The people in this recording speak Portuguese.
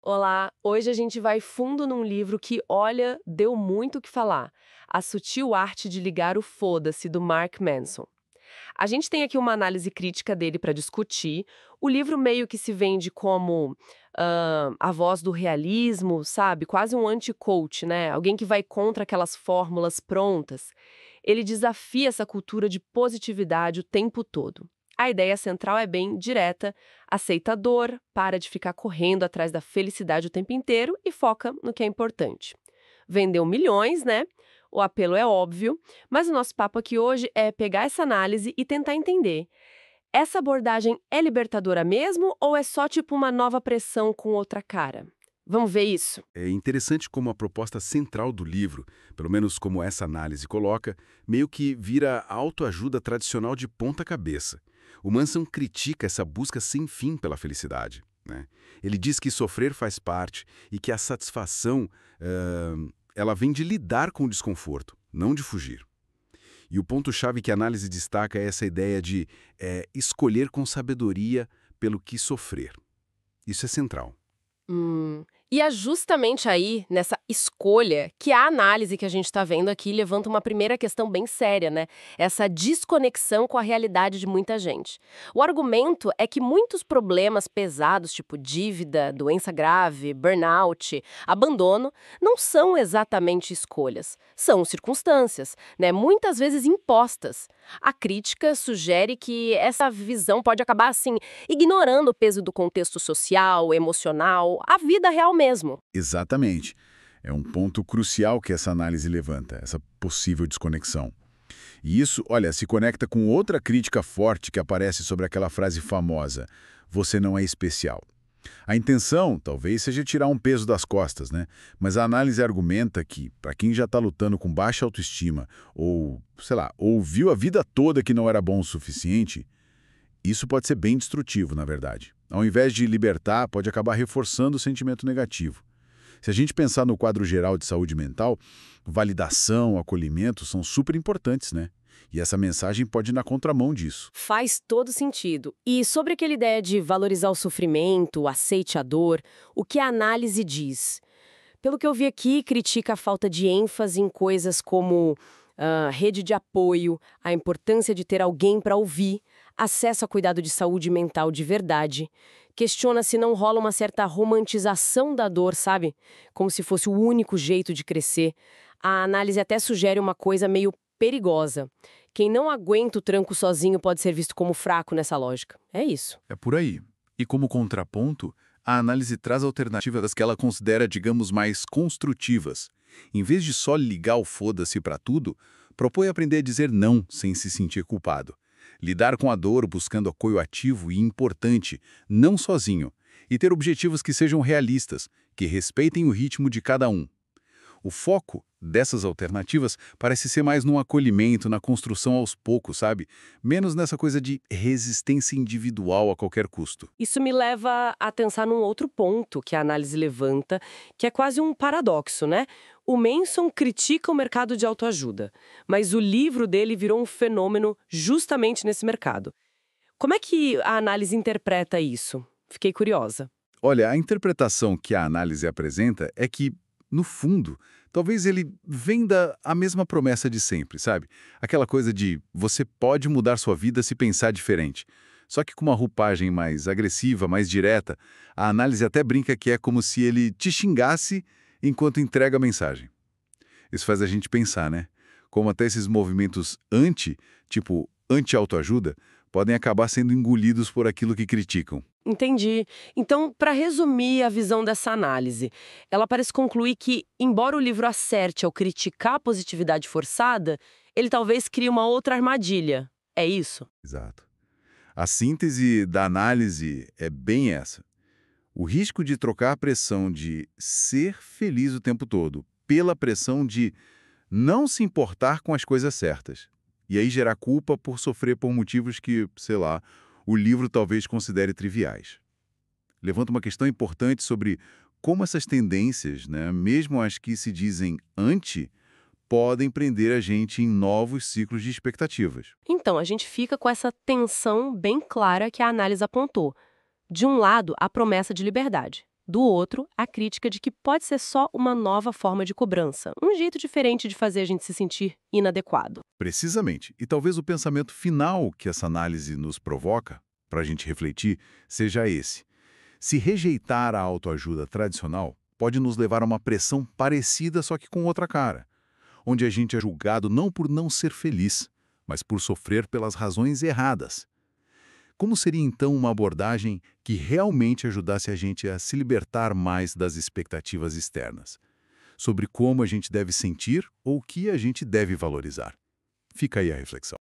Olá, hoje a gente vai fundo num livro que, olha, deu muito o que falar. A Sutil Arte de Ligar o Foda-se, do Mark Manson. A gente tem aqui uma análise crítica dele para discutir. O livro meio que se vende como a voz do realismo, sabe? Quase um anti-coach, né? Alguém que vai contra aquelas fórmulas prontas. Ele desafia essa cultura de positividade o tempo todo. A ideia central é bem direta: aceita a dor, para de ficar correndo atrás da felicidade o tempo inteiro e foca no que é importante. Vendeu milhões, né? O apelo é óbvio, mas o nosso papo aqui hoje é pegar essa análise e tentar entender. Essa abordagem é libertadora mesmo ou é só tipo uma nova pressão com outra cara? Vamos ver isso? É interessante como a proposta central do livro, pelo menos como essa análise coloca, meio que vira a autoajuda tradicional de ponta cabeça. O Manson critica essa busca sem fim pela felicidade, né? Ele diz que sofrer faz parte e que a satisfação, ela vem de lidar com o desconforto, não de fugir. E o ponto-chave que a análise destaca é essa ideia de escolher com sabedoria pelo que sofrer. Isso é central. E é justamente aí, nessa escolha, que a análise que a gente está vendo aqui levanta uma primeira questão bem séria, né? Essa desconexão com a realidade de muita gente. O argumento é que muitos problemas pesados, tipo dívida, doença grave, burnout, abandono, não são exatamente escolhas, são circunstâncias, né? Muitas vezes impostas. A crítica sugere que essa visão pode acabar, assim, ignorando o peso do contexto social, emocional, a vida real mesmo. Exatamente. É um ponto crucial que essa análise levanta, essa possível desconexão. E isso, olha, se conecta com outra crítica forte que aparece sobre aquela frase famosa: você não é especial. A intenção, talvez, seja tirar um peso das costas, né? Mas a análise argumenta que, para quem já está lutando com baixa autoestima, ou, sei lá, ouviu a vida toda que não era bom o suficiente, isso pode ser bem destrutivo, na verdade. Ao invés de libertar, pode acabar reforçando o sentimento negativo. Se a gente pensar no quadro geral de saúde mental, validação, acolhimento são super importantes, né? E essa mensagem pode ir na contramão disso. Faz todo sentido. E sobre aquela ideia de valorizar o sofrimento, aceite a dor, o que a análise diz? Pelo que eu vi aqui, critica a falta de ênfase em coisas como rede de apoio, a importância de ter alguém para ouvir, acesso a cuidado de saúde mental de verdade. Questiona se não rola uma certa romantização da dor, sabe? Como se fosse o único jeito de crescer. A análise até sugere uma coisa meio perigosa. Quem não aguenta o tranco sozinho pode ser visto como fraco nessa lógica. É isso. É por aí. E como contraponto, a análise traz alternativas que ela considera, digamos, mais construtivas. Em vez de só ligar o foda-se para tudo, propõe aprender a dizer não sem se sentir culpado. Lidar com a dor buscando apoio ativo e importante, não sozinho, e ter objetivos que sejam realistas, que respeitem o ritmo de cada um. O foco dessas alternativas parece ser mais no acolhimento, na construção aos poucos, sabe? Menos nessa coisa de resistência individual a qualquer custo. Isso me leva a pensar num outro ponto que a análise levanta, que é quase um paradoxo, né? O Manson critica o mercado de autoajuda, mas o livro dele virou um fenômeno justamente nesse mercado. Como é que a análise interpreta isso? Fiquei curiosa. Olha, a interpretação que a análise apresenta é que, no fundo, talvez ele venda a mesma promessa de sempre, sabe? Aquela coisa de você pode mudar sua vida se pensar diferente. Só que com uma roupagem mais agressiva, mais direta, a análise até brinca que é como se ele te xingasse enquanto entrega a mensagem. Isso faz a gente pensar, né? Como até esses movimentos tipo anti-autoajuda, podem acabar sendo engolidos por aquilo que criticam. Entendi. Então, para resumir a visão dessa análise, ela parece concluir que, embora o livro acerte ao criticar a positividade forçada, ele talvez crie uma outra armadilha. É isso? Exato. A síntese da análise é bem essa. O risco de trocar a pressão de ser feliz o tempo todo pela pressão de não se importar com as coisas certas. E aí gerar culpa por sofrer por motivos que, sei lá, o livro talvez considere triviais. Levanta uma questão importante sobre como essas tendências, né, mesmo as que se dizem anti, podem prender a gente em novos ciclos de expectativas. Então, a gente fica com essa tensão bem clara que a análise apontou. De um lado, a promessa de liberdade. Do outro, a crítica de que pode ser só uma nova forma de cobrança, um jeito diferente de fazer a gente se sentir inadequado. Precisamente. E talvez o pensamento final que essa análise nos provoca, para a gente refletir, seja esse. Se rejeitar a autoajuda tradicional, pode nos levar a uma pressão parecida, só que com outra cara, onde a gente é julgado não por não ser feliz, mas por sofrer pelas razões erradas. Como seria então uma abordagem que realmente ajudasse a gente a se libertar mais das expectativas externas? Sobre como a gente deve sentir ou o que a gente deve valorizar. Fica aí a reflexão.